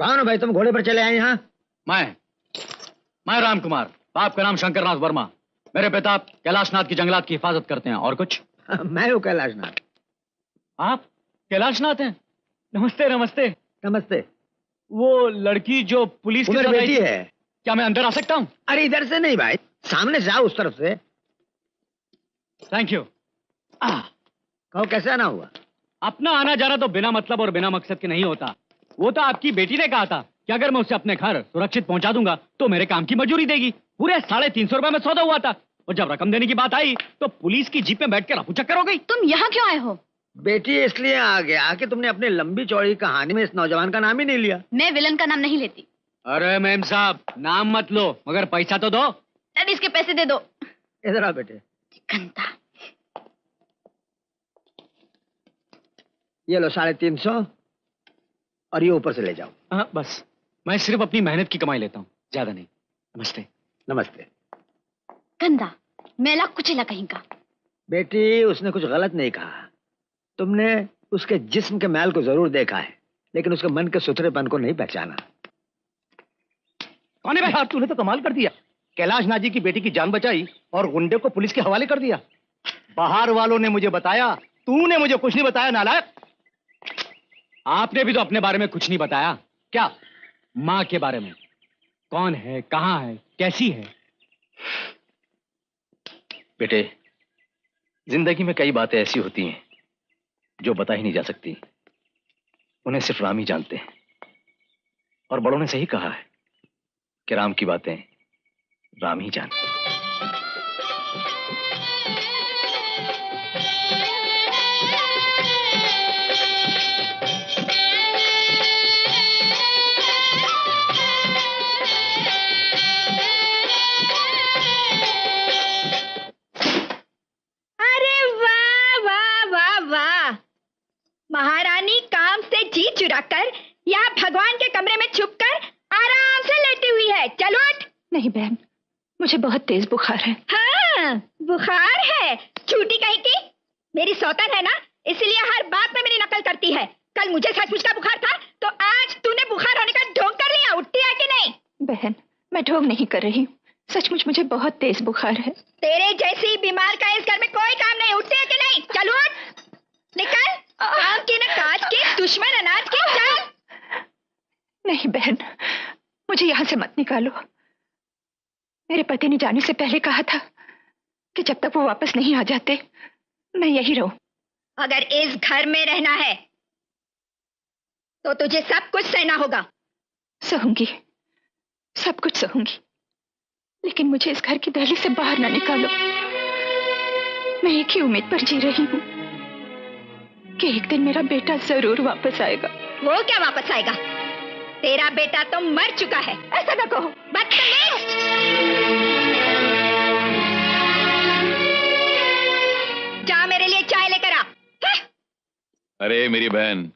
कौन हो भाई तुम, घोड़े पर चले आए यहाँ? मैं राम कुमार, बाप का नाम शंकरनाथ वर्मा। मेरे पिता कैलाशनाथ की जंगलात की हिफाजत करते हैं। और कुछ? मैं हूँ कैलाशनाथ। आप कैलाशनाथ हैं? नमस्ते नमस्ते। नमस्ते। वो लड़की जो पुलिस की बेटी है। क्या मैं अंदर आ सकता हूँ? अरे इधर से नहीं भाई, सामने से आओ, उस तरफ से। Thank you. कहो कैसे आना हुआ? अपना आना जाना तो बिना मतलब और बिना मकसद के नहीं होता। वो तो आपकी बेटी ने कहा था कि अगर मैं उसे अपने घर सुरक्षित पहुंचा दूंगा तो मेरे काम की मजूरी देगी। पूरे 350 रुपए में सौदा हुआ था, और जब रकम देने की बात आई तो पुलिस की जीप में बैठकर रफू चक्कर हो गई। तुम यहाँ क्यों आए हो? बेटी इसलिए आ गया कि तुमने अपनी लंबी चौड़ी कहानी में इस नौजवान का नाम ही नहीं लिया। मैं विलन का नाम नहीं लेती। अरे मैम साहब, नाम मत लो मगर पैसा तो दो। डैडी इसके पैसे दे दो। इधर आ बेटे। घंटा। ये लो 350 और ये ऊपर से ले जाओ। हाँ बस, मैं सिर्फ अपनी मेहनत की कमाई लेता हूँ, ज्यादा नहीं। नमस्ते। नमस्ते। गंदा मैला कुचेला कहीं का। बेटी उसने कुछ गलत नहीं कहा। तुमने उसके जिस्म के मैल को जरूर देखा है, लेकिन उसके मन के सुथरेपन को नहीं पहचाना। कौन है भाई? तूने तो कमाल कर दिया। कैलाशनाथ जी की बेटी की जान बचाई और गुंडे को पुलिस के हवाले कर दिया। बाहर वालों ने मुझे बताया, तूने मुझे कुछ नहीं बताया नालायक। आपने भी तो अपने बारे में कुछ नहीं बताया। क्या? माँ के बारे में, कौन है, कहाँ है, कैसी है? बेटे, जिंदगी में कई बातें ऐसी होती हैं जो बता ही नहीं जा सकती। उन्हें सिर्फ राम ही जानते हैं। और बड़ों ने सही कहा है कि राम की बातें राम ही जानते हैं। महारानी काम से जी चुराकर या भगवान के कमरे में छुपकर आराम से लेटी हुई है। चलो उठ। नहीं बहन, मुझे बहुत तेज बुखार है। हाँ, बुखार है? झूठी कहीं की। मेरी सौतन है ना, इसलिए हर बात में मेरी नकल करती है। कल मुझे सचमुच का बुखार था तो आज तूने बुखार होने का ढोंग कर लिया। उठती है कि नहीं? बहन, मैं ढोंग नहीं कर रही हूँ, सचमुच मुझे बहुत तेज बुखार है। तेरे जैसी बीमार का इस घर में कोई काम नहीं। उठती है कि नहीं? चलो उठ, निकल। काम की न काज की, दुश्मन अनाज की। चल। नहीं बहन, मुझे यहाँ से मत निकालो। मेरे पति ने जाने से पहले कहा था कि जब तक वो वापस नहीं आ जाते मैं यही रहूं। अगर इस घर में रहना है तो तुझे सब कुछ सहना होगा। सहूंगी, सब कुछ सहूंगी, लेकिन मुझे इस घर की दहलीज से बाहर ना निकालो। मैं एक ही उम्मीद पर जी रही हूँ कि एक दिन मेरा बेटा जरूर वापस आएगा। वो क्या वापस आएगा? तेरा बेटा तो मर चुका है। ऐसा ना कहो। बदतमीज। जा मेरे लिए चाय लेकर आ। अरे मेरी बहन,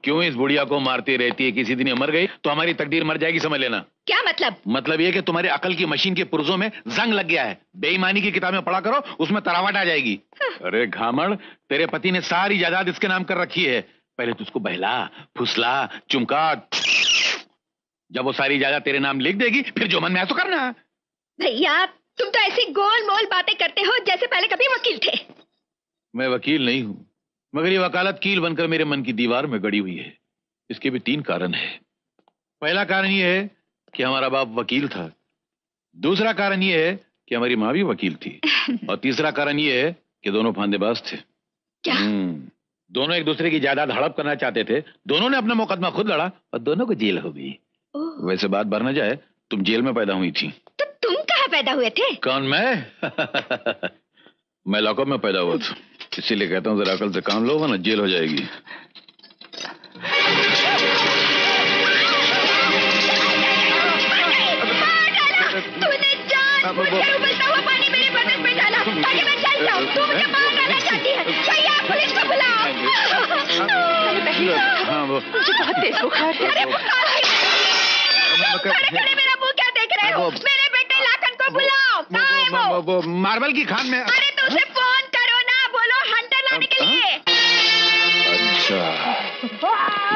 क्यों इस बुढ़िया को मारती रहती है? किसी दिन ये मर गई तो हमारी तकदीर मर जाएगी, समझ लेना। क्या मतलब? मतलब ये कि तुम्हारी अकल की मशीन के पुर्जों में जंग लग गया है। बेईमानी की किताबें पढ़ा करो, उसमें तरावट आ जाएगी। अरे घामड़, तेरे पति ने सारी जायदाद इसके नाम कर रखी है। पहले तो उसको बहला, फुसला, चुमका। जब वो सारी जायदाद तेरे नाम लिख देगी फिर जो मन में आए तो करना। भैया, तुम तो ऐसी गोल मोल बातें करते हो जैसे पहले कभी वकील थे। मैं वकील नहीं हूं, मगर ये वकालत कील बनकर मेरे मन की दीवार में गड़ी हुई है। इसके भी 3 कारण है। पहला कारण ये है कि हमारा बाप वकील था। दूसरा कारण ये है कि हमारी माँ भी वकील थी। और तीसरा कारण ये है कि दोनों फांदेबाज थे। क्या? दोनों एक दूसरे की जायदाद हड़प करना चाहते थे। दोनों ने अपना मुकदमा खुद लड़ा और दोनों को जेल हो गई। वैसे बात भर न जाए, तुम जेल में पैदा हुई थी। तो तुम कहाँ पैदा हुए थे? कौन, मैं? मैं लॉकअप में पैदा हुआ था, इसीलिए कहता हूँ जरा अकल से काम लो वरना जेल हो जाएगी। तूने जानबूझकर उबलता हुआ पानी मेरे बदन पे डाला ताकि मैं जल जाऊं। तू मुझे मार डालना चाहती है। भैया, पुलिस को बुलाओ। मुझे बहुत तेज बुखार है। अरे बुखार खड़े मेरा मुंह क्या देख रहे हो? मेरे बेटे लाखन को बुलाओ। कहाँ है वो? मार्बल की खान में। अरे तो उसे फोन करो ना, बोलो हंटर लाने के लिए। अच्छा,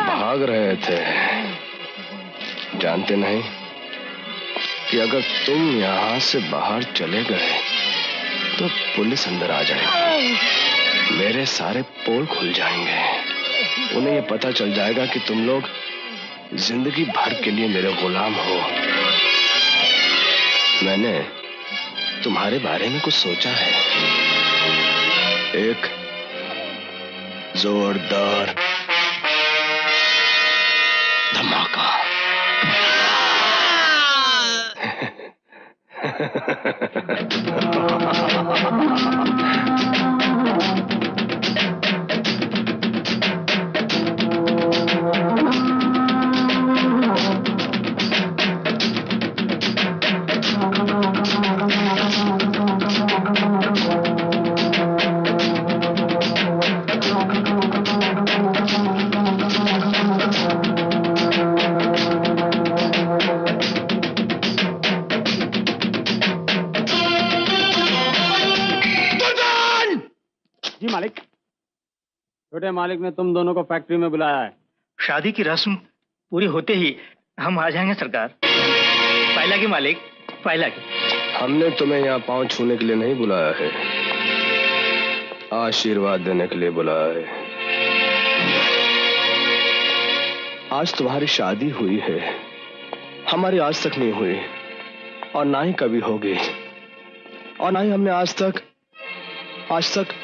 भाग रहे थे। जानते नहीं कि अगर तुम यहाँ से बाहर चले गए तो पुलिस अंदर आ जाएगी, मेरे सारे पोल खुल जाएंगे। उन्हें ये पता चल जाएगा कि तुम लोग जिंदगी भर के लिए मेरे गुलाम हो। मैंने तुम्हारे बारे में कुछ सोचा है, एक जोरदार धमाका। मालिक, छोटे मालिक ने तुम दोनों को फैक्ट्री में बुलाया है। शादी की रस्म पूरी होते ही हम आ जाएंगे सरकार। पायला की मालिक, पायला की। हमने तुम्हें यहाँ पांव छूने के लिए नहीं बुलाया है, आशीर्वाद देने के लिए बुलाया है। आज तुम्हारी शादी हुई है, हमारी आज तक नहीं हुई और ना ही कभी होगी, और ना ही हमने आज तक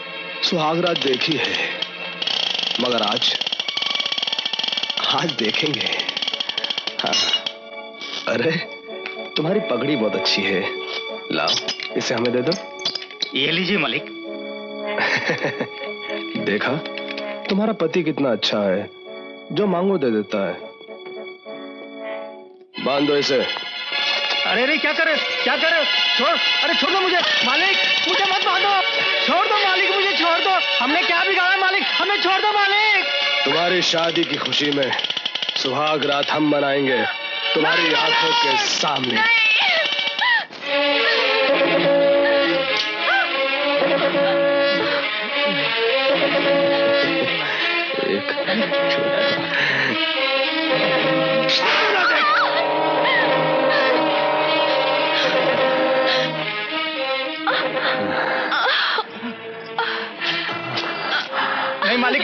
सुहागरात देखी है, मगर आज देखेंगे। हाँ। अरे तुम्हारी पगड़ी बहुत अच्छी है, लाओ इसे हमें दे दो। ये लीजिए मालिक। देखा तुम्हारा पति कितना अच्छा है, जो मांगो दे देता है। बांध दो इसे। अरे अरे क्या करे छोड़, अरे छोड़ दो मुझे मालिक, मुझे मत बांधो, छोड़ दो मालिक, मुझे छोड़ दो। हमने क्या बिगाड़ा मालिक, हमें छोड़ दो मालिक। तुम्हारी शादी की खुशी में सुहाग रात हम मनाएंगे तुम्हारी आंखों के सामने। नहीं मालिक,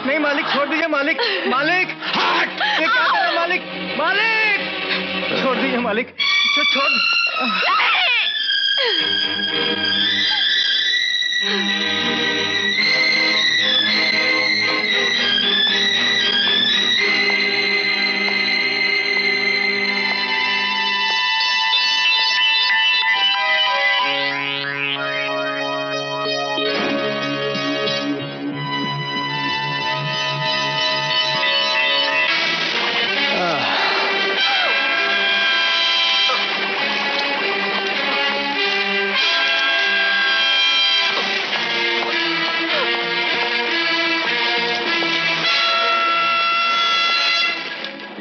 नहीं मालिक, छोड़ दीजिए मालिक, मालिक ये क्या कर रहे हैं मालिक, मालिक छोड़ दीजिए मालिक, छोड़।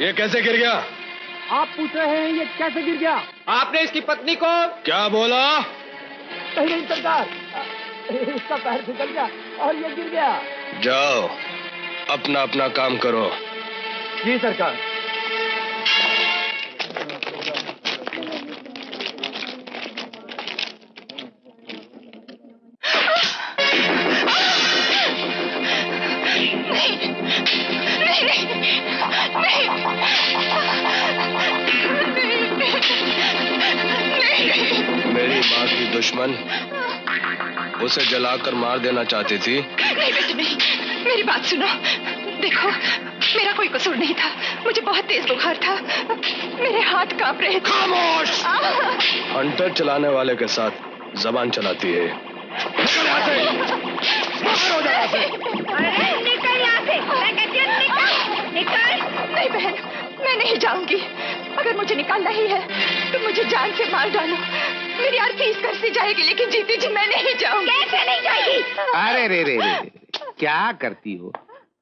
ये कैसे गिर गया? आप पूछ रहे हैं ये कैसे गिर गया? आपने इसकी पत्नी को क्या बोला? नहीं सरकार, इसका पैर फिसल गया और ये गिर गया। जाओ अपना अपना काम करो। जी सरकार। मेरी माँ की दुश्मन उसे जलाकर मार देना चाहती थी। नहीं बेटे नहीं, मेरी बात सुनो। देखो मेरा कोई कसूर नहीं था, मुझे बहुत तेज बुखार था, मेरे हाथ कांप रहे थे। खामोश! हंटर चलाने वाले के साथ जबान चलाती है। निकल यहाँ से! बाहर हो जा यहाँ से! अरे निकल यहाँ से, मैं कहती हूँ निकल। नहीं बहन, मैं नहीं जाऊंगी। अगर मुझे निकालना ही है तो मुझे जान से मार डालो, मेरी हर फीस कर सी जाएगी, लेकिन जीती जी मैं नहीं जाऊंगी। कैसे नहीं जाएगी? अरे रे, क्या करती हो?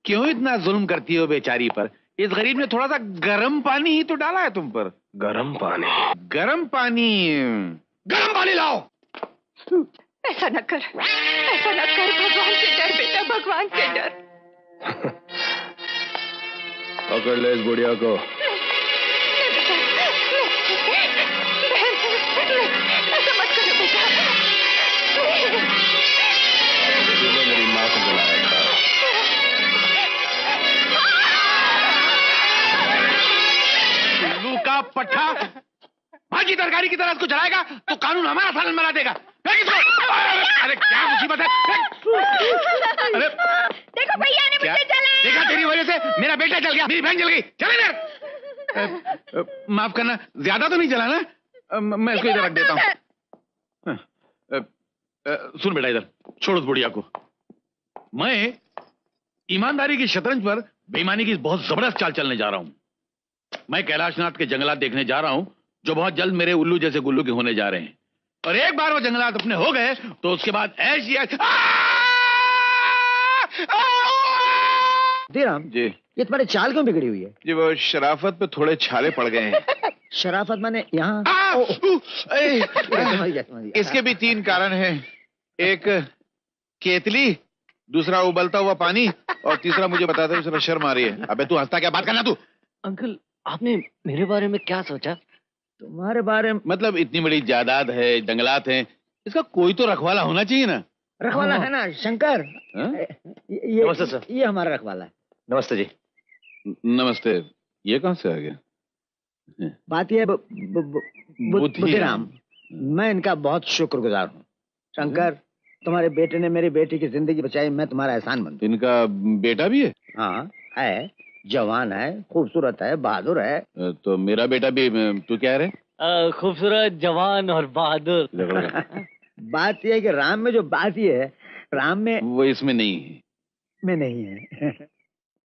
क्यों इतना जुल्म करती हो बेचारी पर? इस गरीब ने थोड़ा सा गर्म पानी ही तो डाला है तुम पर। गरम पानी? गर्म पानी लाओ। ऐसा न कर, ऐसा न कर। भगवान से डर बेटा, भगवान से डर। पकड़ ले इस बुढ़िया को। नहीं बेटा, ऐसा मत करो बेटा। तूने मेरी माँ को बुलाया था। उल्लू का पट्टा माँ की तरकारी की तरह इसको जलाएगा तो कानून हमारा सालन बना देगा। फेंक इसको। अरे क्या मुसीबत है। अरे देखो भैया ने क्या? मुझे जलाया। देखा तेरी वजह से मेरा बेटा जल गया, मेरी बहन जल गई। चल इधर। माफ करना, ज्यादा तो नहीं जला ना? मैं इसको इधर रख देता हूँ। सुन बेटा, इधर छोड़ उस बुढ़िया को। मैं ईमानदारी की शतरंज पर बेईमानी की बहुत जबरदस्त चाल चलने जा रहा हूँ। मैं कैलाशनाथ के जंगलात देखने जा रहा हूँ जो बहुत जल्द मेरे उल्लू जैसे गुल्लू के होने जा रहे हैं। और एक बार वो जंगलात अपने हो गए तो उसके बाद ऐसी राम जी ये तुम्हारी चाल क्यों बिगड़ी हुई है? जी वो शराफत पे थोड़े छाले पड़ गए हैं। शराफत माने यहाँ? इसके भी 3 कारण हैं। एक केतली, दूसरा उबलता हुआ पानी और तीसरा मुझे बताते हुए समय शर्म आ रही है। अबे तू हंसता क्या? बात करना तू। अंकल आपने मेरे बारे में क्या सोचा? तुम्हारे बारे में मतलब इतनी बड़ी जायदाद है, जंगलात हैं, इसका कोई तो रखवाला होना चाहिए ना। रखवाला है ना शंकर। हाँ? नमस्ते सर। ये हमारा रखवाला है। नमस्ते जी। नमस्ते। ये कहाँ से आ गया? बात ये बुद्धिराम, मैं इनका बहुत शुक्रगुजार हूँ। शंकर, तुम्हारे बेटे ने मेरी बेटी की जिंदगी बचाई, मैं तुम्हारा एहसानमंद हूँ। इनका बेटा भी है? हाँ है, जवान है, खूबसूरत है, बहादुर है। तो मेरा बेटा भी। तू क्या रहे? खूबसूरत, जवान और बहादुर। बात यह है कि राम में जो बात ये है, राम में वो इसमें नहीं है। में नहीं है।